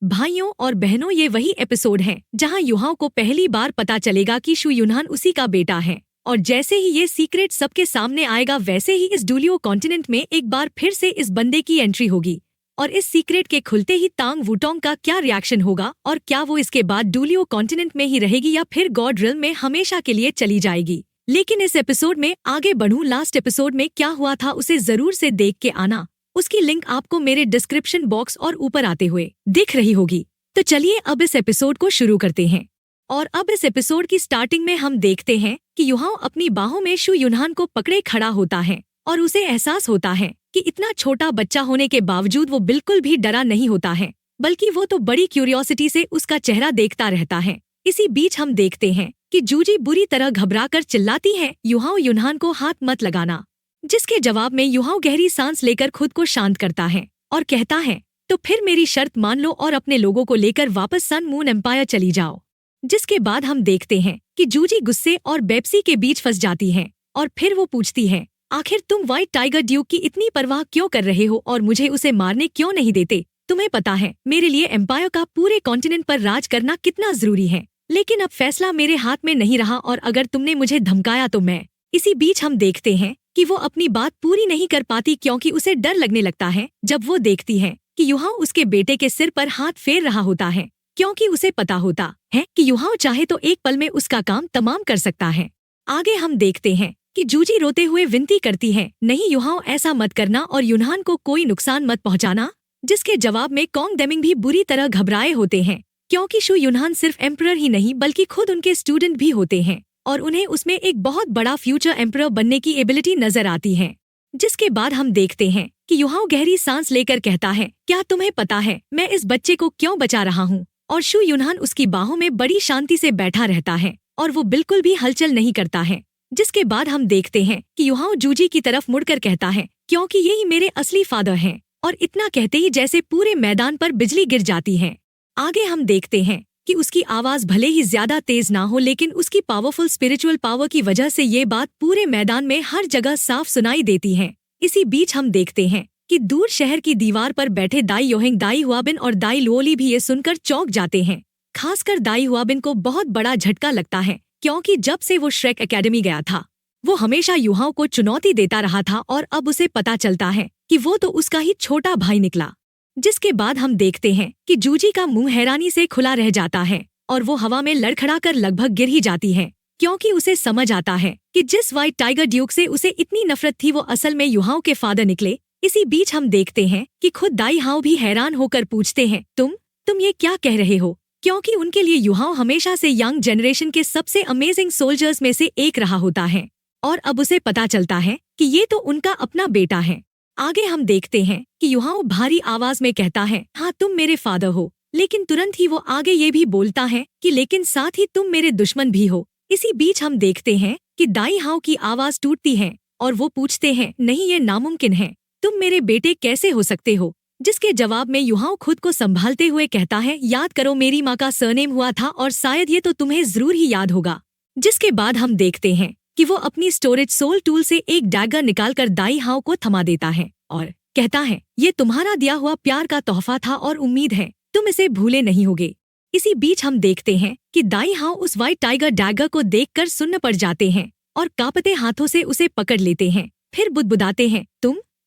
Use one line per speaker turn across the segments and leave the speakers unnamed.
भाइयों और बहनों, ये वही एपिसोड है जहां युहाओं को पहली बार पता चलेगा कि शु युनहान उसी का बेटा है। और जैसे ही ये सीक्रेट सबके सामने आएगा, वैसे ही इस डूलियो कॉन्टिनेंट में एक बार फिर से इस बंदे की एंट्री होगी। और इस सीक्रेट के खुलते ही तांग वुटोंग का क्या रिएक्शन होगा, और क्या वो इसके बाद डूलियो कॉन्टिनेंट में ही रहेगी या फिर गॉड रिल्म में हमेशा के लिए चली जाएगी। लेकिन इस एपिसोड में आगे बढ़ूं, लास्ट एपिसोड में क्या हुआ था उसे जरूर से देख के आना। उसकी लिंक आपको मेरे डिस्क्रिप्शन बॉक्स और ऊपर आते हुए दिख रही होगी। तो चलिए अब इस एपिसोड को शुरू करते हैं। और अब इस एपिसोड की स्टार्टिंग में हम देखते हैं कि युहाओ अपनी बाहों में शु युनहान को पकड़े खड़ा होता है और उसे एहसास होता है कि इतना छोटा बच्चा होने के बावजूद वो बिल्कुल भी डरा नहीं होता है, बल्कि वो तो बड़ी क्यूरियोसिटी से उसका चेहरा देखता रहता है। इसी बीच हम देखते हैं कि जूजी बुरी तरह घबराकर चिल्लाती है, युहाओ युनहान को हाथ मत लगाना। जिसके जवाब में युहाओ गहरी सांस लेकर खुद को शांत करता है और कहता है, तो फिर मेरी शर्त मान लो और अपने लोगों को लेकर वापस सन मून एम्पायर चली जाओ। जिसके बाद हम देखते हैं कि जूजी गुस्से और बेप्सी के बीच फंस जाती है और फिर वो पूछती है, आखिर तुम व्हाइट टाइगर ड्यूक की इतनी परवाह क्यों कर रहे हो और मुझे उसे मारने क्यों नहीं देते? तुम्हें पता है मेरे लिए एम्पायर का पूरे कॉन्टिनेंट पर राज करना कितना जरूरी है, लेकिन अब फैसला मेरे हाथ में नहीं रहा और अगर तुमने मुझे धमकाया तो मैं। इसी बीच हम देखते हैं कि वो अपनी बात पूरी नहीं कर पाती क्योंकि उसे डर लगने लगता है जब वो देखती है कि युहाओ उसके बेटे के सिर पर हाथ फेर रहा होता है, क्योंकि उसे पता होता है कि युहाओ चाहे तो एक पल में उसका काम तमाम कर सकता है। आगे हम देखते हैं कि जूजी रोते हुए विनती करती है, नहीं युहाओ ऐसा मत करना और युनहान को कोई नुकसान मत पहुंचाना। जिसके जवाब में कॉन्ग डेमिंग भी बुरी तरह घबराए होते हैं, क्योंकि शु युनहान सिर्फ एम्परर ही नहीं बल्कि खुद उनके स्टूडेंट भी होते हैं और उन्हें उसमें एक बहुत बड़ा फ्यूचर एम्परर बनने की एबिलिटी नजर आती है। जिसके बाद हम देखते हैं कि युहाओ गहरी सांस लेकर कहता है, क्या तुम्हें पता है मैं इस बच्चे को क्यों बचा रहा हूँ? और शु युनहान उसकी बाहों में बड़ी शांति से बैठा रहता है और वो बिल्कुल भी हलचल नहीं करता है। जिसके बाद हम देखते हैं कि युहाओ जूजी की तरफ मुड़कर कहता है, क्योंकि यही मेरे असली फादर हैं। और इतना कहते ही जैसे पूरे मैदान पर बिजली गिर जाती है। आगे हम देखते हैं कि उसकी आवाज भले ही ज्यादा तेज ना हो, लेकिन उसकी पावरफुल स्पिरिचुअल पावर की वजह से ये बात पूरे मैदान में हर जगह साफ सुनाई देती है। इसी बीच हम देखते हैं कि दूर शहर की दीवार पर बैठे दाई योहेंग, दाई हुआबिन और दाई लुओली भी ये सुनकर चौंक जाते हैं। खासकर दाई हुआबिन को बहुत बड़ा झटका लगता है, क्योंकि जब से वो श्रेक एकेडमी गया था वो हमेशा युहाओ को चुनौती देता रहा था और अब उसे पता चलता है कि वो तो उसका ही छोटा भाई निकला। जिसके बाद हम देखते हैं कि जूजी का मुंह हैरानी से खुला रह जाता है और वो हवा में लड़खड़ाकर लगभग गिर ही जाती है, क्योंकि उसे समझ आता है कि जिस व्हाइट टाइगर ड्यूक से उसे इतनी नफरत थी वो असल में युहाओ के फादर निकले। इसी बीच हम देखते हैं कि खुद दाई हाओ भी हैरान होकर पूछते हैं, तुम ये क्या कह रहे हो? क्योंकि उनके लिए युहाओ हमेशा से यंग जनरेशन के सबसे अमेजिंग सोल्जर्स में से एक रहा होता है और अब उसे पता चलता है कि ये तो उनका अपना बेटा है। आगे हम देखते हैं कि युहाओ भारी आवाज में कहता है, हाँ तुम मेरे फादर हो, लेकिन तुरंत ही वो आगे ये भी बोलता है कि लेकिन साथ ही तुम मेरे दुश्मन भी हो। इसी बीच हम देखते हैं कि दाई हाओ की आवाज टूटती है और वो पूछते हैं, नहीं ये नामुमकिन है, तुम मेरे बेटे कैसे हो सकते हो? जिसके जवाब में युहाओ खुद को संभालते हुए कहता है, याद करो मेरी माँ का सरनेम हुआ था और शायद ये तो तुम्हें जरूर ही याद होगा। जिसके बाद हम देखते हैं कि वो अपनी स्टोरेज सोल टूल से एक डैगर निकालकर दाई हाओ को थमा देता है और कहता है, ये तुम्हारा दिया हुआ प्यार का तोहफा था और उम्मीद है तुम इसे भूले नहीं होगे। इसी बीच हम देखते हैं कि दाई हाओ उस व्हाइट टाइगर डैगर को देखकर सुन्न पड़ जाते हैं और कांपते हाथों से उसे पकड़ लेते हैं। फिर बुदबुदाते हैं,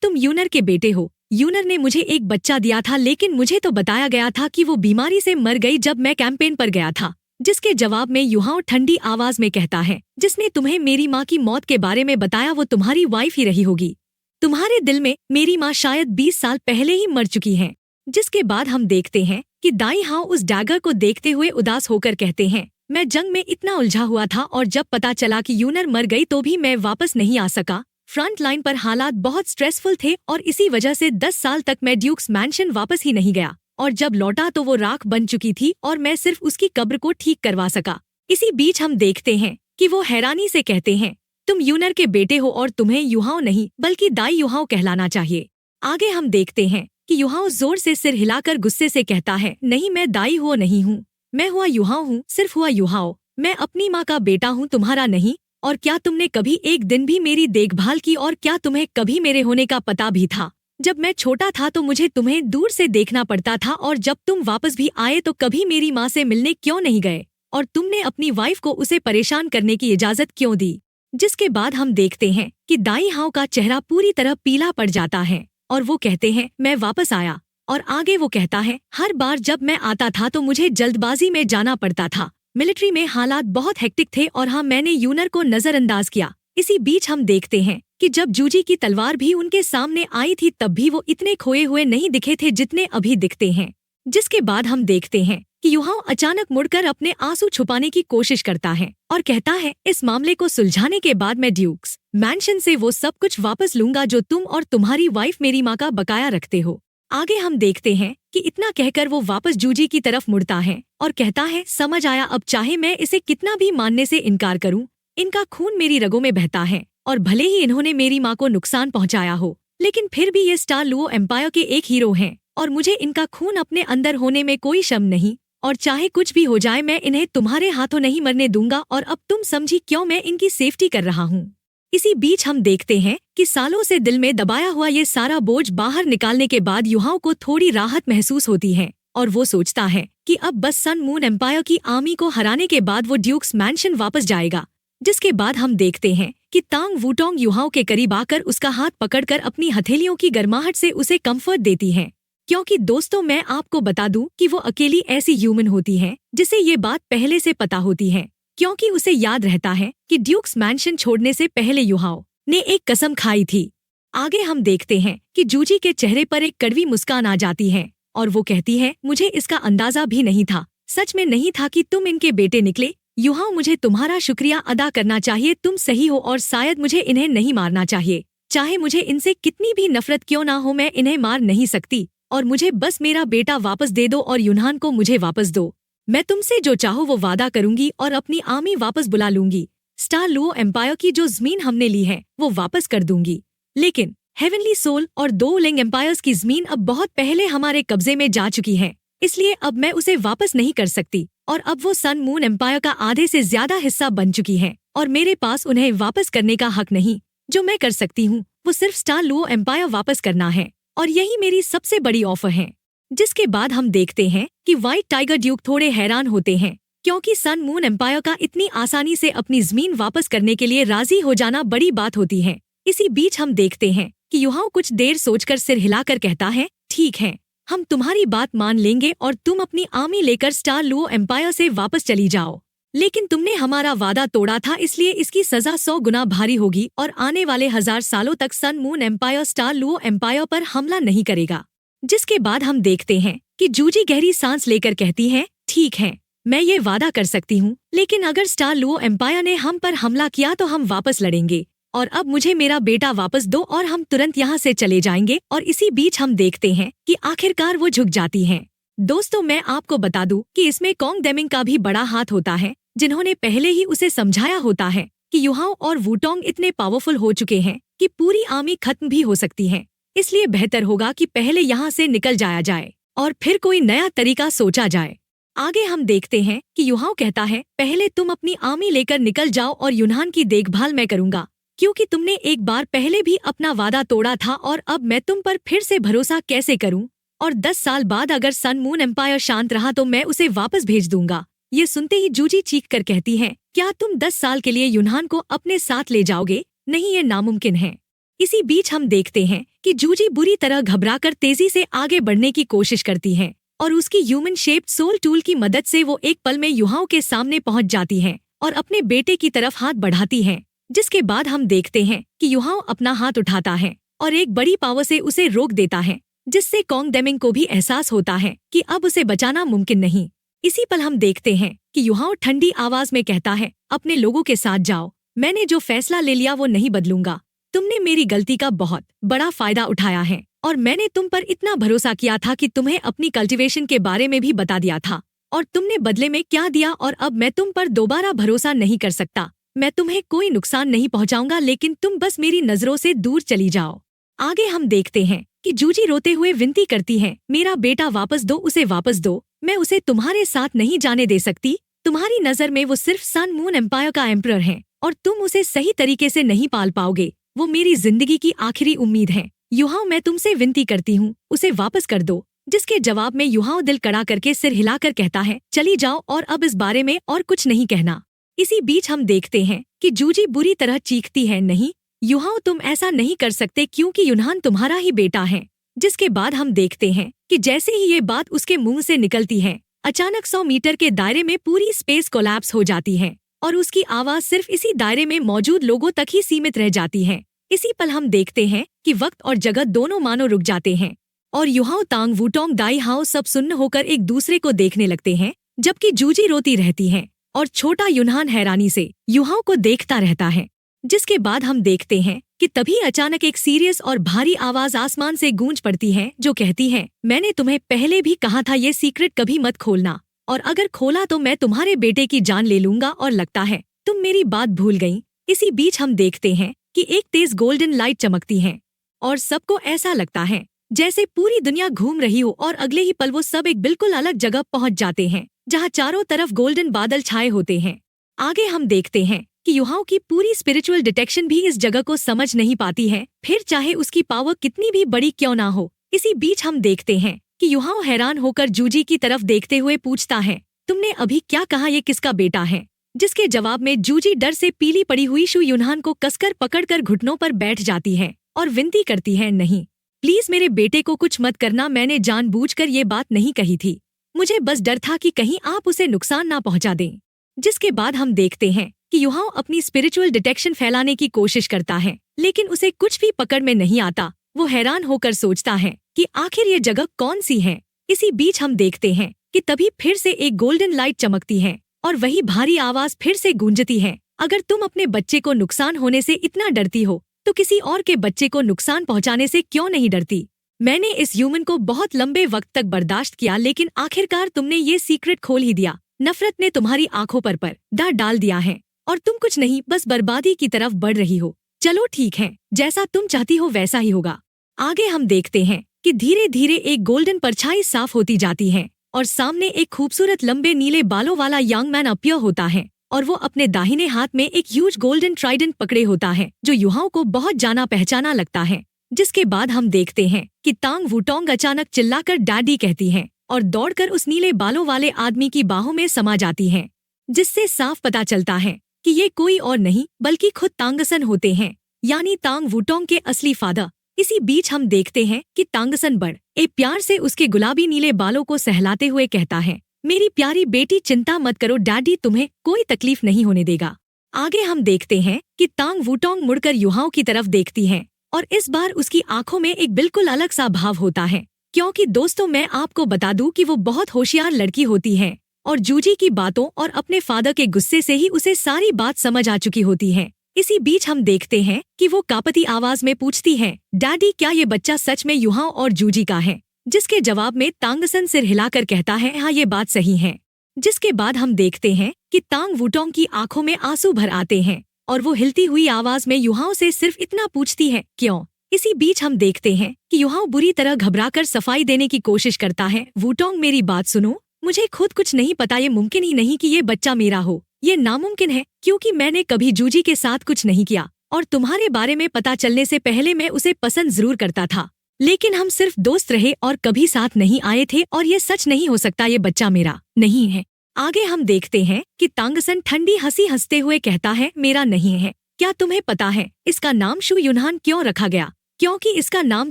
तुम यूनर के बेटे हो। यूनर ने मुझे एक बच्चा दिया था, लेकिन मुझे तो बताया गया था कि वो बीमारी से मर गई जब मैं कैंपेन पर गया था। जिसके जवाब में युहाओ ठंडी आवाज में कहता है, जिसने तुम्हें मेरी माँ की मौत के बारे में बताया वो तुम्हारी वाइफ ही रही होगी। तुम्हारे दिल में मेरी माँ शायद 20 साल पहले ही मर चुकी है। जिसके बाद हम देखते हैं कि दाई हाओ उस डैगर को देखते हुए उदास होकर कहते हैं, मैं जंग में इतना उलझा हुआ था और जब पता चला कि यूनर मर गई तो भी मैं वापस नहीं आ सका। फ्रंट लाइन पर हालात बहुत स्ट्रेसफुल थे और इसी वजह से 10 साल तक मैं ड्यूक्स मैंशन वापस ही नहीं गया और जब लौटा तो वो राख बन चुकी थी और मैं सिर्फ उसकी कब्र को ठीक करवा सका। इसी बीच हम देखते हैं कि वो हैरानी से कहते हैं, तुम यूनर के बेटे हो और तुम्हें युहाओ नहीं बल्कि दाई युहाओ कहलाना चाहिए। आगे हम देखते हैं कि युहाओ जोर से सिर हिलाकर गुस्से से कहता है, नहीं मैं दाई हुआ नहीं हूँ, मैं हुआ युहाओ हूँ, सिर्फ हुआ युहाओ। मैं अपनी माँ का बेटा हूँ, तुम्हारा नहीं। और क्या तुमने कभी एक दिन भी मेरी देखभाल की और क्या तुम्हें कभी मेरे होने का पता भी था? जब मैं छोटा था तो मुझे तुम्हें दूर से देखना पड़ता था, और जब तुम वापस भी आए तो कभी मेरी माँ से मिलने क्यों नहीं गए, और तुमने अपनी वाइफ को उसे परेशान करने की इजाजत क्यों दी। जिसके बाद हम देखते हैं कि दाई हाउ का चेहरा पूरी तरह पीला पड़ जाता है और वो कहते हैं मैं वापस आया। और आगे वो कहता है हर बार जब मैं आता था तो मुझे जल्दबाजी में जाना पड़ता था, मिलिट्री में हालात बहुत हेक्टिक थे और हाँ मैंने यूनर को नजरअंदाज किया। इसी बीच हम देखते हैं कि जब जूजी की तलवार भी उनके सामने आई थी तब भी वो इतने खोए हुए नहीं दिखे थे जितने अभी दिखते हैं। जिसके बाद हम देखते हैं कि युहाओ अचानक मुड़कर अपने आंसू छुपाने की कोशिश करता है और कहता है इस मामले को सुलझाने के बाद मैं ड्यूक्स मैंशन से वो सब कुछ वापस लूंगा जो तुम और तुम्हारी वाइफ मेरी माँ का बकाया रखते हो। आगे हम देखते हैं कि इतना कहकर वो वापस जूजी की तरफ मुड़ता है और कहता है समझ आया, अब चाहे मैं इसे कितना भी मानने से इनकार करूं, इनका खून मेरी रगों में बहता है और भले ही इन्होंने मेरी माँ को नुकसान पहुंचाया हो लेकिन फिर भी ये स्टार लुओ एम्पायर के एक हीरो हैं और मुझे इनका खून अपने अंदर होने में कोई शर्म नहीं, और चाहे कुछ भी हो जाए मैं इन्हें तुम्हारे हाथों नहीं मरने दूंगा। और अब तुम समझी क्यों मैं इनकी सेफ्टी कर रहा हूँ। इसी बीच हम देखते हैं कि सालों से दिल में दबाया हुआ ये सारा बोझ बाहर निकालने के बाद युहाओं को थोड़ी राहत महसूस होती है और वो सोचता है कि अब बस सन मून एम्पायर की आर्मी को हराने के बाद वो ड्यूक्स मैंशन वापस जाएगा। जिसके बाद हम देखते हैं कि तांग वूटोंग युहाओं के करीब आकर उसका हाथ पकड़कर अपनी हथेलियों की गर्माहट से उसे कंफर्ट देती है। क्योंकि दोस्तों मैं आपको बता दूं कि वो अकेली ऐसी ह्यूमन होती है जिसे ये बात पहले से पता होती है, क्योंकि उसे याद रहता है कि ड्यूक्स मैंशन छोड़ने से पहले युहाओ ने एक कसम खाई थी। आगे हम देखते हैं कि जूजी के चेहरे पर एक कड़वी मुस्कान आ जाती है और वो कहती है मुझे इसका अंदाजा भी नहीं था, सच में नहीं था कि तुम इनके बेटे निकले। युहाओ मुझे तुम्हारा शुक्रिया अदा करना चाहिए, तुम सही हो और शायद मुझे इन्हें नहीं मारना चाहिए। चाहे मुझे इनसे कितनी भी नफरत क्यों ना हो मैं इन्हें मार नहीं सकती और मुझे बस मेरा बेटा वापस दे दो और यूनहान को मुझे वापस दो। मैं तुमसे जो चाहो वो वादा करूंगी और अपनी आर्मी वापस बुला लूंगी। स्टार लुओ एम्पायर की जो जमीन हमने ली है वो वापस कर दूंगी, लेकिन हेवनली सोल और दो लिंग एम्पायर्स की जमीन अब बहुत पहले हमारे कब्जे में जा चुकी है, इसलिए अब मैं उसे वापस नहीं कर सकती और अब वो सन मून एम्पायर का आधे से ज्यादा हिस्सा बन चुकी है और मेरे पास उन्हें वापस करने का हक नहीं। जो मैं कर सकती हूँ वो सिर्फ स्टार लुओ एम्पायर वापस करना है और यही मेरी सबसे बड़ी ऑफर है। जिसके बाद हम देखते हैं कि व्हाइट टाइगर ड्यूक थोड़े हैरान होते हैं क्योंकि सन मून एम्पायर का इतनी आसानी से अपनी जमीन वापस करने के लिए राजी हो जाना बड़ी बात होती है। इसी बीच हम देखते हैं कि युहाओ कुछ देर सोचकर सिर हिलाकर कहता है ठीक है, हम तुम्हारी बात मान लेंगे और तुम अपनी आर्मी लेकर स्टार लुओ एम्पायर से वापस चली जाओ, लेकिन तुमने हमारा वादा तोड़ा था इसलिए इसकी सजा 100 गुना भारी होगी और आने वाले 1000 सालों तक sun moon empire star Luo empire पर हमला नहीं करेगा। जिसके बाद हम देखते हैं कि जूजी गहरी सांस लेकर कहती है ठीक है, मैं ये वादा कर सकती हूँ, लेकिन अगर स्टार लुओ एम्पायर ने हम पर हमला किया तो हम वापस लड़ेंगे और अब मुझे मेरा बेटा वापस दो और हम तुरंत यहाँ से चले जाएंगे। और इसी बीच हम देखते हैं कि आखिरकार वो झुक जाती हैं। दोस्तों मैं आपको बता दूं कि इसमें कोंग डेमिंग का भी बड़ा हाथ होता है, जिन्होंने पहले ही उसे समझाया होता है कि युहाओ और वूटोंग इतने पावरफुल हो चुके हैं कि पूरी आर्मी खत्म भी हो सकती है, इसलिए बेहतर होगा कि पहले यहाँ से निकल जाया जाए और फिर कोई नया तरीका सोचा जाए। आगे हम देखते हैं कि युहाओ कहता है पहले तुम अपनी आर्मी लेकर निकल जाओ और यूनहान की देखभाल मैं करूंगा, क्योंकि तुमने एक बार पहले भी अपना वादा तोड़ा था और अब मैं तुम पर फिर से भरोसा कैसे करूं। और 10 साल बाद अगर सन मून एम्पायर शांत रहा तो मैं उसे वापस भेज दूंगा। ये सुनते ही जूजी चीख कर कहती है क्या तुम 10 साल के लिए यूनहान को अपने साथ ले जाओगे? नहीं, ये नामुमकिन है। इसी बीच हम देखते हैं कि जूजी बुरी तरह घबराकर तेजी से आगे बढ़ने की कोशिश करती है और उसकी ह्यूमन शेप्ड सोल टूल की मदद से वो एक पल में युहाओं के सामने पहुंच जाती है और अपने बेटे की तरफ हाथ बढ़ाती है। जिसके बाद हम देखते हैं कि युहाओ अपना हाथ उठाता है और एक बड़ी पावर से उसे रोक देता है, जिससे कोंग डेमिंग को भी एहसास होता है कि अब उसे बचाना मुमकिन नहीं। इसी पल हम देखते हैं कि युहाओ ठंडी आवाज में कहता है अपने लोगों के साथ जाओ, मैंने जो फैसला ले लिया वो नहीं बदलूंगा। तुमने मेरी गलती का बहुत बड़ा फायदा उठाया है और मैंने तुम पर इतना भरोसा किया था कि तुम्हें अपनी कल्टीवेशन के बारे में भी बता दिया था और तुमने बदले में क्या दिया, और अब मैं तुम पर दोबारा भरोसा नहीं कर सकता। मैं तुम्हें कोई नुकसान नहीं पहुंचाऊंगा, लेकिन तुम बस मेरी नजरों से दूर चली जाओ। आगे हम देखते हैं कि जूजी रोते हुए विनती करती है मेरा बेटा वापस दो, उसे वापस दो, मैं उसे तुम्हारे साथ नहीं जाने दे सकती। तुम्हारी नजर में वो सिर्फ सन मून एम्पायर का एम्परर है और तुम उसे सही तरीके से नहीं पाल पाओगे। वो मेरी जिंदगी की आखिरी उम्मीद है। युहाओ मैं तुमसे विनती करती हूँ, उसे वापस कर दो। जिसके जवाब में युहाओ दिल कड़ा करके सिर हिलाकर कहता है, चली जाओ और अब इस बारे में और कुछ नहीं कहना। इसी बीच हम देखते हैं कि जूजी बुरी तरह चीखती है, नहीं युहाओ तुम ऐसा नहीं कर सकते क्योंकि यूनहान तुम्हारा ही बेटा है। जिसके बाद हम देखते हैं कि जैसे ही ये बात उसके मुंह से निकलती है, अचानक 100 मीटर के दायरे में पूरी स्पेस कोलैप्स हो जाती है और उसकी आवाज सिर्फ इसी दायरे में मौजूद लोगों तक ही सीमित रह जाती है। इसी पल हम देखते हैं कि वक्त और जगत दोनों मानो रुक जाते हैं और युहाओ तांग वूटोंग दाई हाओ सब सुन्न होकर एक दूसरे को देखने लगते हैं, जबकि जूजी रोती रहती है और छोटा यूनहान हैरानी से युहाओ को देखता रहता है। जिसके बाद हम देखते हैं कि तभी अचानक एक सीरियस और भारी आवाज आसमान से गूंज पड़ती है जो कहती है, मैंने तुम्हें पहले भी कहा था ये सीक्रेट कभी मत खोलना, और अगर खोला तो मैं तुम्हारे बेटे की जान ले लूंगा और लगता है तुम मेरी बात भूल गई। इसी बीच हम देखते हैं कि एक तेज गोल्डन लाइट चमकती है और सबको ऐसा लगता है जैसे पूरी दुनिया घूम रही हो और अगले ही पल वो सब एक बिल्कुल अलग जगह पहुंच जाते हैं जहां चारों तरफ गोल्डन बादल छाए होते हैं। आगे हम देखते हैं कि युहाओ की पूरी स्पिरिचुअल डिटेक्शन भी इस जगह को समझ नहीं पाती है, फिर चाहे उसकी पावर कितनी भी बड़ी क्यों ना हो। इसी बीच हम देखते हैं कि युहाओ हैरान होकर जूजी की तरफ देखते हुए पूछता है, तुमने अभी क्या कहा, ये किसका बेटा है? जिसके जवाब में जूजी डर से पीली पड़ी हुई शू यूनहान को कसकर पकड़कर घुटनों पर बैठ जाती है और विनती करती है, नहीं प्लीज मेरे बेटे को कुछ मत करना, मैंने जानबूझकर ये बात नहीं कही थी, मुझे बस डर था कि कहीं आप उसे नुकसान ना पहुंचा दें। जिसके बाद हम देखते हैं कि युहाओ अपनी स्पिरिचुअल डिटेक्शन फैलाने की कोशिश करता है, लेकिन उसे कुछ भी पकड़ में नहीं आता। वो हैरान होकर सोचता है कि आखिर ये जगह कौन सी है। इसी बीच हम देखते हैं कि तभी फिर से एक गोल्डन लाइट चमकती है और वही भारी आवाज फिर से गूंजती है, अगर तुम अपने बच्चे को नुकसान होने से इतना डरती हो तो किसी और के बच्चे को नुकसान पहुंचाने से क्यों नहीं डरती? मैंने इस ह्यूमन को बहुत लंबे वक्त तक बर्दाश्त किया, लेकिन आखिरकार तुमने ये सीक्रेट खोल ही दिया। नफरत ने तुम्हारी आंखों पर पर्दा डाल दिया है और तुम कुछ नहीं बस बर्बादी की तरफ बढ़ रही हो। चलो ठीक है, जैसा तुम चाहती हो वैसा ही होगा। आगे हम देखते हैं कि धीरे धीरे एक गोल्डन परछाई साफ होती जाती है और सामने एक खूबसूरत लंबे नीले बालों वाला यंग मैन अपीयर होता है और वो अपने दाहिने हाथ में एक ह्यूज गोल्डन ट्राइडेंट पकड़े होता है जो युहाओ को बहुत जाना पहचाना लगता है। जिसके बाद हम देखते हैं कि तांग वूटोंग अचानक चिल्लाकर डैडी कहती है और दौड़कर उस नीले बालों वाले आदमी की बाहों में समा जाती है, जिससे साफ पता चलता है कि ये कोई और नहीं बल्कि खुद तांगसन होते हैं, यानी तांग वूटोंग के असली फादर। इसी बीच हम देखते हैं कि तांगसन बड़े प्यार से उसके गुलाबी नीले बालों को सहलाते हुए कहता है, मेरी प्यारी बेटी चिंता मत करो, डैडी तुम्हें कोई तकलीफ नहीं होने देगा। आगे हम देखते हैं कि तांग वूटोंग मुड़कर युहाओ की तरफ देखती है और इस बार उसकी आंखों में एक बिल्कुल अलग सा भाव होता है, क्योंकि दोस्तों मैं आपको बता दूं कि वो बहुत होशियार लड़की होती है और जूजी की बातों और अपने फादर के गुस्से से ही उसे सारी बात समझ आ चुकी होती है। इसी बीच हम देखते हैं कि वो कांपती आवाज में पूछती है, डैडी क्या ये बच्चा सच में युहाओ और जूजी का है? जिसके जवाब में तांगसन सिर हिलाकर कहता है, हाँ ये बात सही है। जिसके बाद हम देखते हैं कि तांग वूटोंग की आंखों में आंसू भर आते हैं और वो हिलती हुई आवाज में युहाओ से सिर्फ इतना पूछती है, क्यों? इसी बीच हम देखते हैं कि युहाओ बुरी तरह घबराकर सफाई देने की कोशिश करता है, वूटोंग मेरी बात सुनो, मुझे खुद कुछ नहीं पता, ये मुमकिन ही नहीं कि ये बच्चा मेरा हो, ये नामुमकिन है क्योंकि मैंने कभी जूजी के साथ कुछ नहीं किया और तुम्हारे बारे में पता चलने से पहले मैं उसे पसंद जरूर करता था, लेकिन हम सिर्फ दोस्त रहे और कभी साथ नहीं आए थे और ये सच नहीं हो सकता, ये बच्चा मेरा नहीं है। आगे हम देखते हैं कि तांगसन ठंडी हंसी हंसते हुए कहता है, मेरा नहीं है। क्या तुम्हें पता है इसका नाम शू यूनहान क्यों रखा गया? क्योंकि इसका नाम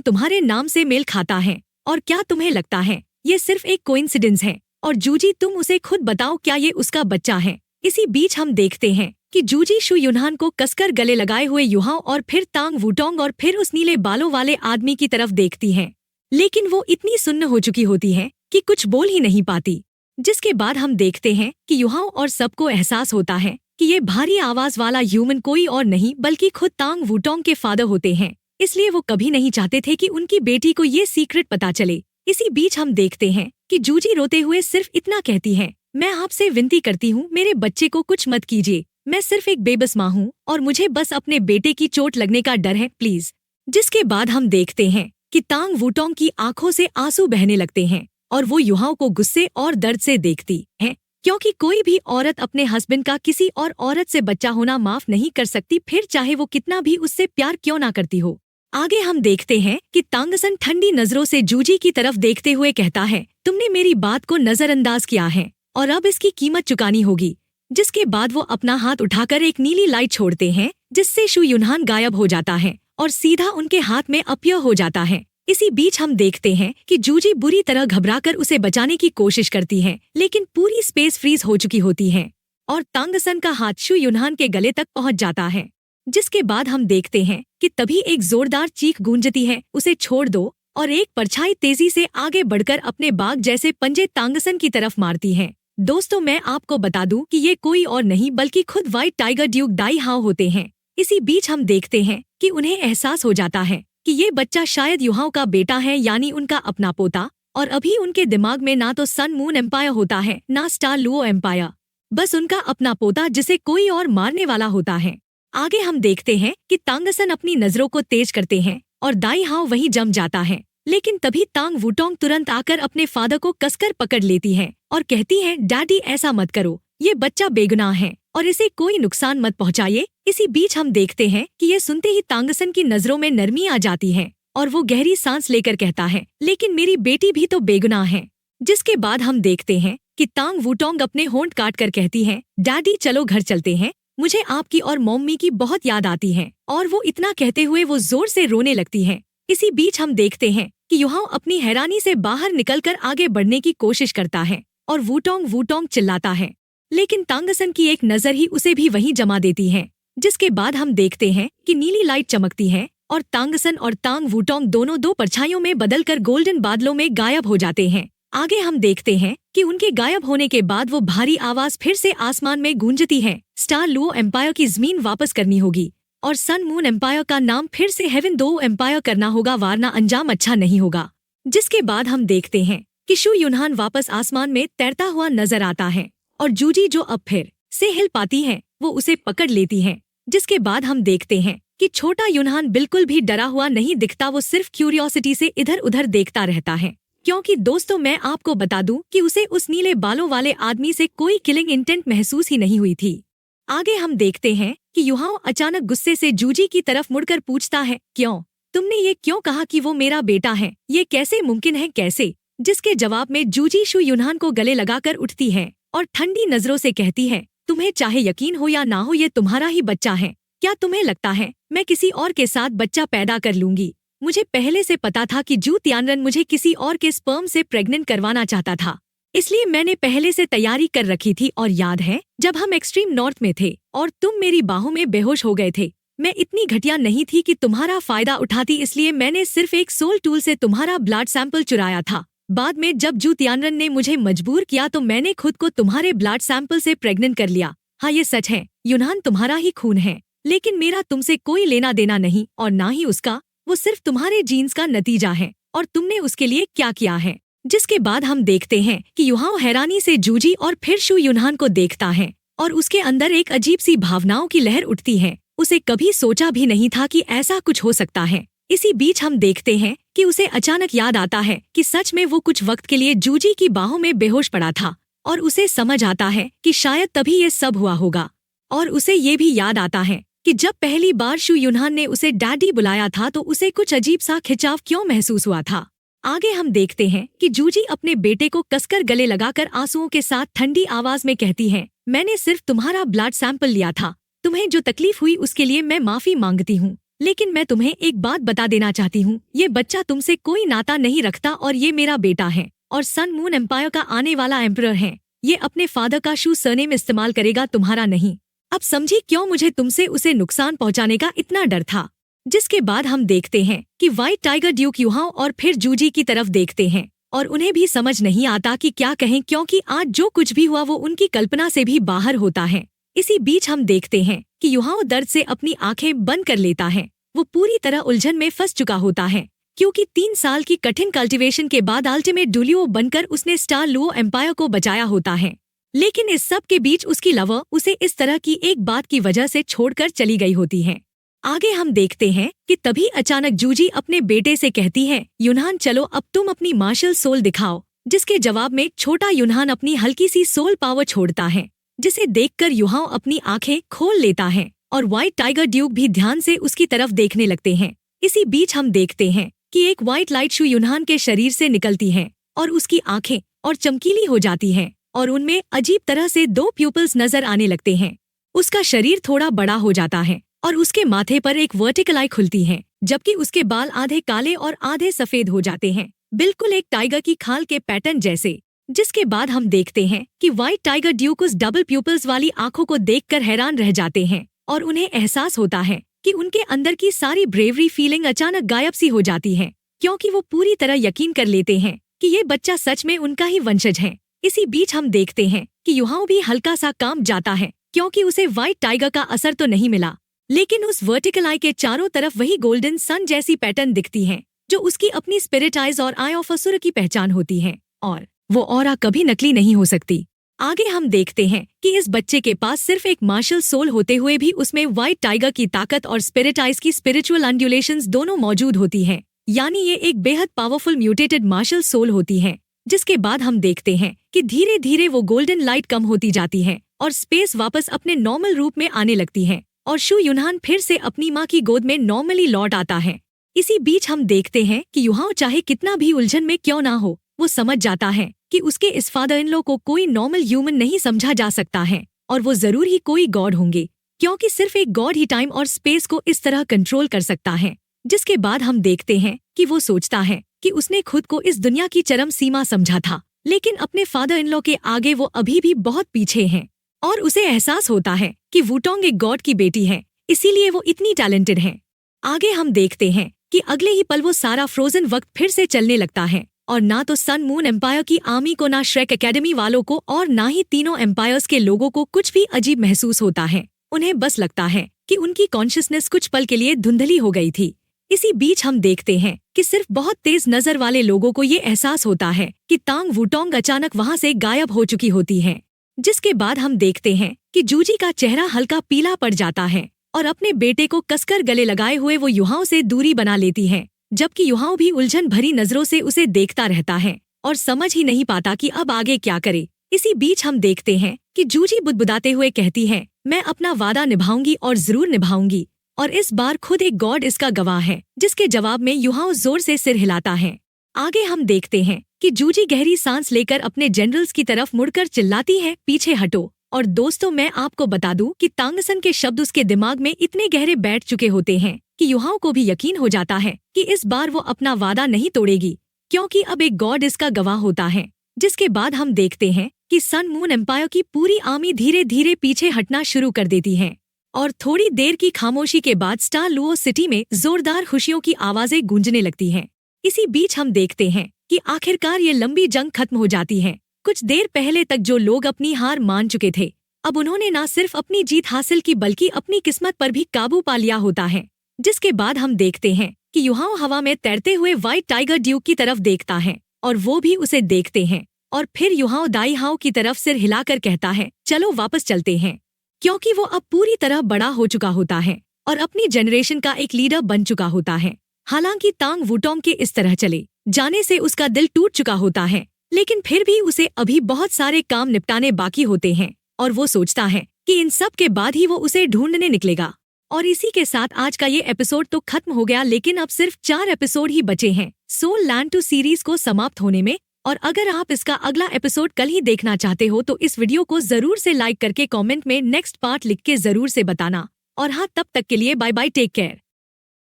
तुम्हारे नाम से मेल खाता है। और क्या तुम्हें लगता है ये सिर्फ एक कोइंसिडेंस है? और जूजी तुम उसे खुद बताओ, क्या ये उसका बच्चा है? इसी बीच हम देखते हैं कि जूजी शू यूनहान को कसकर गले लगाए हुए युहाओ और फिर तांग वूटोंग और फिर उस नीले बालों वाले आदमी की तरफ देखती है, लेकिन वो इतनी सुन्न हो चुकी होती है कि कुछ बोल ही नहीं पाती। जिसके बाद हम देखते हैं कि युहाओ और सबको एहसास होता है कि ये भारी आवाज वाला ह्यूमन कोई और नहीं बल्कि खुद तांग वूटोंग के फादर होते हैं, इसलिए वो कभी नहीं चाहते थे कि उनकी बेटी को ये सीक्रेट पता चले। इसी बीच हम देखते हैं कि जूजी रोते हुए सिर्फ इतना कहती है, मैं आपसे विनती करती हूँ मेरे बच्चे को कुछ मत कीजिए, मैं सिर्फ एक बेबस माँ हूँ और मुझे बस अपने बेटे की चोट लगने का डर है, प्लीज। जिसके बाद हम देखते हैं कि तांग वूटोंग की आंखों से आंसू बहने लगते हैं और वो युहाओ को गुस्से और दर्द से देखती है, क्योंकि कोई भी औरत अपने हस्बैंड का किसी और औरत से बच्चा होना माफ नहीं कर सकती, फिर चाहे वो कितना भी उससे प्यार क्यों ना करती हो। आगे हम देखते हैं कि तांगसन ठंडी नजरों से जूजी की तरफ देखते हुए कहता है, तुमने मेरी बात को नजरअंदाज किया है और अब इसकी कीमत चुकानी होगी। जिसके बाद वो अपना हाथ उठाकर एक नीली लाइट छोड़ते हैं, जिससे शु युनहान गायब हो जाता है और सीधा उनके हाथ में अपीयर हो जाता है। इसी बीच हम देखते हैं कि जूजी बुरी तरह घबराकर उसे बचाने की कोशिश करती है, लेकिन पूरी स्पेस फ्रीज हो चुकी होती है और तांगसन का हाथ शु युनहान के गले तक पहुंच जाता है। जिसके बाद हम देखते हैं कि तभी एक जोरदार चीख गूंजती है, उसे छोड़ दो, और एक परछाई तेजी से आगे बढ़कर अपने बाघ जैसे पंजे तांगसन की तरफ मारती है। दोस्तों, मैं आपको बता दूं कि ये कोई और नहीं बल्कि खुद व्हाइट टाइगर ड्यूक दाई हाओ होते हैं। इसी बीच हम देखते हैं कि उन्हें एहसास हो जाता है कि ये बच्चा शायद युहाओ का बेटा है, यानी उनका अपना पोता, और अभी उनके दिमाग में ना तो सन मून एम्पायर होता है ना स्टार लुओ एम्पायर, बस उनका अपना पोता जिसे कोई और मारने वाला होता है। आगे हम देखते हैं कि तांगसन अपनी नजरों को तेज करते हैं और दाई हाओ वहीं जम जाता है, लेकिन तभी तांग वुटोंग तुरंत आकर अपने फादर को कसकर पकड़ लेती है और कहती है, डैडी ऐसा मत करो, ये बच्चा बेगुनाह है और इसे कोई नुकसान मत पहुंचाइए। इसी बीच हम देखते हैं कि ये सुनते ही तांगसन की नजरों में नरमी आ जाती है और वो गहरी सांस लेकर कहता है, लेकिन मेरी बेटी भी तो बेगुनाह है। जिसके बाद हम देखते हैं कि तांग वुटोंग अपने होंठ काट कर कहती है, डैडी चलो घर चलते हैं, मुझे आपकी और मम्मी की बहुत याद आती है। और वो इतना कहते हुए वो जोर से रोने लगती है। इसी बीच हम देखते हैं कि युहाओ अपनी हैरानी से बाहर निकलकर आगे बढ़ने की कोशिश करता है और वुटोंग चिल्लाता है, लेकिन तांगसन की एक नजर ही उसे भी वहीं जमा देती है। जिसके बाद हम देखते हैं कि नीली लाइट चमकती है और तांगसन और तांग वुटोंग दोनों दो परछाइयों में बदलकर गोल्डन बादलों में गायब हो जाते हैं। आगे हम देखते हैं कि उनके गायब होने के बाद वो भारी आवाज फिर से आसमान में गूंजती है, स्टार लुओ एम्पायर की जमीन वापस करनी होगी और सन मून एम्पायर का नाम फिर से हेवन दो एम्पायर करना होगा, वरना अंजाम अच्छा नहीं होगा। जिसके बाद हम देखते हैं कि शु युनहान वापस आसमान में तैरता हुआ नजर आता है और जूजी जो अब फिर से हिल पाती है वो उसे पकड़ लेती है। जिसके बाद हम देखते हैं कि छोटा युनहान बिल्कुल भी डरा हुआ नहीं दिखता, वो सिर्फ क्यूरियोसिटी से इधर उधर देखता रहता है, क्योंकि दोस्तों मैं आपको बता दूं कि उसे उस नीले बालों वाले आदमी से कोई किलिंग इंटेंट महसूस ही नहीं हुई थी। आगे हम देखते हैं कि युहाओ अचानक गुस्से से जूजी की तरफ मुड़कर पूछता है, क्यों? तुमने ये क्यों कहा कि वो मेरा बेटा है? ये कैसे मुमकिन है, कैसे? जिसके जवाब में जूजी शु युनहान को गले लगाकर उठती है और ठंडी नजरों से कहती है, तुम्हें चाहे यकीन हो या ना हो ये तुम्हारा ही बच्चा है। क्या तुम्हें लगता है मैं किसी और के साथ बच्चा पैदा कर लूंगी? मुझे पहले से पता था कि जू तियानरन मुझे किसी और के स्पर्म से प्रेग्नेंट करवाना चाहता था, इसलिए मैंने पहले से तैयारी कर रखी थी। और याद है जब हम एक्सट्रीम नॉर्थ में थे और तुम मेरी बाहों में बेहोश हो गए थे, मैं इतनी घटिया नहीं थी कि तुम्हारा फायदा उठाती, इसलिए मैंने सिर्फ एक सोल टूल से तुम्हारा ब्लड सैंपल चुराया था। बाद में जब जू तियानरन ने मुझे मजबूर किया तो मैंने खुद को तुम्हारे ब्लड सैंपल से प्रेग्नेंट कर लिया। हाँ ये सच है, युनहान तुम्हारा ही खून है, लेकिन मेरा तुमसे कोई लेना देना नहीं और ना ही उसका, वो सिर्फ तुम्हारे जीन्स का नतीजा है और तुमने उसके लिए क्या किया है। जिसके बाद हम देखते हैं कि युहाओ हैरानी से जूजी और फिर शु युनहान को देखता है और उसके अंदर एक अजीब सी भावनाओं की लहर उठती है। उसे कभी सोचा भी नहीं था कि ऐसा कुछ हो सकता है। इसी बीच हम देखते हैं कि उसे अचानक याद आता है कि सच में वो कुछ वक्त के लिए जूजी की बाहों में बेहोश पड़ा था और उसे समझ आता है कि शायद तभी ये सब हुआ होगा। और उसे ये भी याद आता है कि जब पहली बार शु युनहान ने उसे डैडी बुलाया था तो उसे कुछ अजीब सा खिंचाव क्यों महसूस हुआ था। आगे हम देखते हैं कि जूजी अपने बेटे को कसकर गले लगाकर आंसुओं के साथ ठंडी आवाज में कहती है, मैंने सिर्फ तुम्हारा ब्लड सैंपल लिया था, तुम्हें जो तकलीफ हुई उसके लिए मैं माफी मांगती हूँ, लेकिन मैं तुम्हें एक बात बता देना चाहती हूँ, ये बच्चा तुमसे कोई नाता नहीं रखता और ये मेरा बेटा है और सन मून एम्पायर का आने वाला एम्परर है। ये अपने फादर का शु सरनेम इस्तेमाल करेगा, तुम्हारा नहीं। अब समझी क्यों मुझे तुमसे उसे नुकसान पहुंचाने का इतना डर था। जिसके बाद हम देखते हैं कि व्हाइट टाइगर ड्यूक युहाओ और फिर जूजी की तरफ देखते हैं और उन्हें भी समझ नहीं आता कि क्या कहें, क्योंकि आज जो कुछ भी हुआ वो उनकी कल्पना से भी बाहर होता है। इसी बीच हम देखते हैं कि युहाओ दर्द से अपनी आंखें बंद कर लेता है। वो पूरी तरह उलझन में फंस चुका होता है, क्योंकि 3 साल की कठिन कल्टीवेशन के बाद अल्टीमेट डुलियो बनकर उसने स्टार लुओ एम्पायर को बचाया होता है। लेकिन इस सब के बीच उसकी लवर उसे इस तरह की एक बात की वजह से छोड़कर चली गई होती है। आगे हम देखते हैं कि तभी अचानक जूजी अपने बेटे से कहती है, युनहान चलो अब तुम अपनी मार्शल सोल दिखाओ। जिसके जवाब में छोटा युनहान अपनी हल्की सी सोल पावर छोड़ता है, जिसे देखकर युहाओ अपनी आंखें खोल लेता है और व्हाइट टाइगर ड्यूक भी ध्यान से उसकी तरफ देखने लगते हैं। इसी बीच हम देखते हैं कि एक व्हाइट लाइट शू यूनहान के शरीर से निकलती है और उसकी आंखें और चमकीली हो जाती हैं और उनमें अजीब तरह से 2 प्यूपल्स नजर आने लगते हैं। उसका शरीर थोड़ा बड़ा हो जाता है और उसके माथे पर एक वर्टिकल आई खुलती है, जबकि उसके बाल आधे काले और आधे सफेद हो जाते हैं, बिल्कुल एक टाइगर की खाल के पैटर्न जैसे। जिसके बाद हम देखते हैं कि व्हाइट टाइगर ड्यूक उस डबल प्यूपल्स वाली आंखों को देखकर हैरान रह जाते हैं और उन्हें एहसास होता है कि उनके अंदर की सारी ब्रेवरी फीलिंग अचानक गायब सी हो जाती है, क्योंकि वो पूरी तरह यकीन कर लेते हैं कि ये बच्चा सच में उनका ही वंशज है। इसी बीच हम देखते हैं कि युहाओ भी हल्का सा काम जाता है, क्योंकि उसे व्हाइट टाइगर का असर तो नहीं मिला, लेकिन उस वर्टिकल आई के चारों तरफ वही गोल्डन सन जैसी पैटर्न दिखती है जो उसकी अपनी स्पिरिट आइज और आई ऑफ असुर की पहचान होती है, और वो ऑरा कभी नकली नहीं हो सकती। आगे हम देखते हैं कि इस बच्चे के पास सिर्फ एक मार्शल सोल होते हुए भी उसमें व्हाइट टाइगर की ताकत और स्पिरिट आइज की स्पिरिचुअल अंडुलेशंस दोनों मौजूद होती हैं, यानी ये एक बेहद पावरफुल म्यूटेटेड मार्शल सोल होती है। जिसके बाद हम देखते हैं कि धीरे धीरे वो गोल्डन लाइट कम होती जाती है और स्पेस वापस अपने नॉर्मल रूप में आने लगती है और शू यूनहान फिर से अपनी माँ की गोद में नॉर्मली लौट आता है। इसी बीच हम देखते हैं कि युहाओ चाहे कितना भी उलझन में क्यों ना हो, वो समझ जाता है कि उसके इस फादर इन लॉ को कोई नॉर्मल ह्यूमन नहीं समझा जा सकता है और वो जरूर ही कोई गॉड होंगे, क्योंकि सिर्फ एक गॉड ही टाइम और स्पेस को इस तरह कंट्रोल कर सकता है। जिसके बाद हम देखते हैं कि वो सोचता है कि उसने खुद को इस दुनिया की चरम सीमा समझा था, लेकिन अपने फादर इन लॉ के आगे वो अभी भी बहुत पीछे हैं और उसे एहसास होता है कि वुटोंग एक गॉड की बेटी है, इसीलिए वो इतनी टैलेंटेड है। आगे हम देखते हैं कि अगले ही पल वो सारा फ्रोजन वक्त फिर से चलने लगता है और ना तो सन मून एम्पायर की आर्मी को, ना श्रेक एकेडमी वालों को और ना ही तीनों एम्पायर्स के लोगों को कुछ भी अजीब महसूस होता है। उन्हें बस लगता है कि उनकी कॉन्शियसनेस कुछ पल के लिए धुंधली हो गई थी। इसी बीच हम देखते हैं कि सिर्फ बहुत तेज नजर वाले लोगों को ये एहसास होता है कि तांग वुटोंग अचानक वहाँ से गायब हो चुकी होती है। जिसके बाद हम देखते हैं कि जूजी का चेहरा हल्का पीला पड़ जाता है और अपने बेटे को कसकर गले लगाए हुए वो युहाओं से दूरी बना लेती है, जबकि युहाओ भी उलझन भरी नजरों से उसे देखता रहता है और समझ ही नहीं पाता कि अब आगे क्या करे। इसी बीच हम देखते हैं कि जूजी बुदबुदाते हुए कहती है, मैं अपना वादा निभाऊंगी और जरूर निभाऊंगी, और इस बार खुद एक गॉड इसका गवाह है। जिसके जवाब में युहाओ जोर से सिर हिलाता है। आगे हम देखते हैं कि जूजी गहरी सांस लेकर अपने जनरल्स की तरफ मुड़कर चिल्लाती है, पीछे हटो। और दोस्तों, मैं आपको बता दूं कि तांगसन के शब्द उसके दिमाग में इतने गहरे बैठ चुके होते हैं कि युहाओ को भी यकीन हो जाता है कि इस बार वो अपना वादा नहीं तोड़ेगी, क्योंकि अब एक गॉड इसका गवाह होता है। जिसके बाद हम देखते हैं कि सन मून एम्पायर की पूरी आर्मी धीरे धीरे पीछे हटना शुरू कर देती है और थोड़ी देर की खामोशी के बाद स्टार लुओ सिटी में जोरदार खुशियों की आवाजें गूंजने लगती हैं। इसी बीच हम देखते हैं कि आखिरकार ये लंबी जंग खत्म हो जाती है। कुछ देर पहले तक जो लोग अपनी हार मान चुके थे, अब उन्होंने न सिर्फ अपनी जीत हासिल की बल्कि अपनी किस्मत पर भी काबू पा लिया होता है। जिसके बाद हम देखते हैं कि युहाओ हवा में तैरते हुए व्हाइट टाइगर ड्यूक की तरफ देखता है और वो भी उसे देखते हैं, और फिर युहाओ दाई हाओ की तरफ सिर हिलाकर कहता है, चलो वापस चलते हैं, क्योंकि वो अब पूरी तरह बड़ा हो चुका होता है और अपनी जनरेशन का एक लीडर बन चुका होता है। हालांकि तांग वुटोंग के इस तरह चले जाने से उसका दिल टूट चुका होता है, लेकिन फिर भी उसे अभी बहुत सारे काम निपटाने बाकी होते हैं और वो सोचता है कि इन सब के बाद ही वो उसे ढूंढने निकलेगा। और इसी के साथ आज का ये एपिसोड तो खत्म हो गया, लेकिन अब सिर्फ 4 एपिसोड ही बचे हैं सोल लैंड 2 सीरीज को समाप्त होने में। और अगर आप इसका अगला एपिसोड कल ही देखना चाहते हो तो इस वीडियो को जरूर से लाइक करके कमेंट में नेक्स्ट पार्ट लिख के जरूर से बताना। और हाँ, तब तक के लिए बाय बाय, टेक केयर।